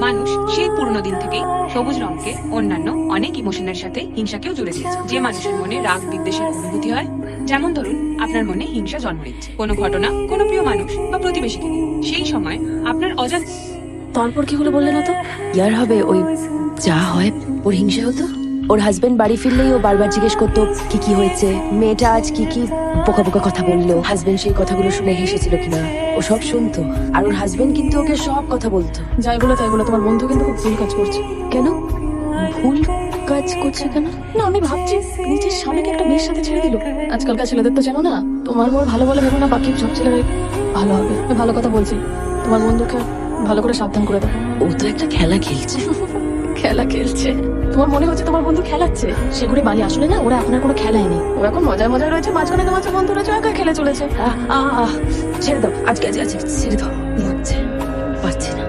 মানুষ সেই পুরনো দিন থেকেই সবুজ রঙকে অন্যান্য অনেক ইমোশনের সাথে হিংসাকেও জুড়ে দিয়েছে। যে মানুষের মনে রাগ বিদ্বেষের অনুভূতি হয়, যেমন ধরুন আপনার মনে হিংসা জন্ম নিচ্ছে কোনো ঘটনা, কোনো প্রিয় মানুষ বা প্রতিবেশীকে নিয়ে, সেই সময় আপনার অজান্তে। তারপর কি হলো বললে না তো? ইয়ার হবে ওই যা হয়, ওর হিংসা হতো। ওর হাজবেন্ড বাড়ি ফিরলেই ও বারবার জিজ্ঞেস করতো কি কি হয়েছে, মেয়েটা আজ কি কি বোকা বোকা কথা বললো, হাজবেন্ড সেই কথাগুলো শুনে হেসেছিল কিনা। ও সব শুনতো, আর ওর হাজবেন্ড কিন্তু ওকে সব কথা বলতো। যাই বলে তাই বলে তোমার বন্ধু কিন্তু খুব ভুল কাজ করছে। কেন ভুল কাজ করছে কেন? না, আমি ভাবছি নিজের স্বামীকে একটা মেয়ের সাথে ছেড়ে দিল। আজকালকার ছেলেদের তো জানো না, তোমার মোর ভালো বলে ভেবো না, বাকি সব ছেলেরাই ভালো হবে। আমি ভালো কথা বলছি, তোমার বন্ধুকে ভালো করে সাবধান করে দেবো। ও তো একটা খেলা খেলছে। খেলা খেলছে? তোমার মনে হচ্ছে তোমার বন্ধু খেলাচ্ছে? সে করে বালি, আসলে না ওরা এখন আর কোনো খেলাই নেই। ও এখন মজায় মজায় রয়েছে, মাঝখানে তোমার বন্ধু রয়েছে, একা খেলে চলেছে। ছেড়ে দাও, আজকে ছেড়ে দাও, লাগছে, পারছি না।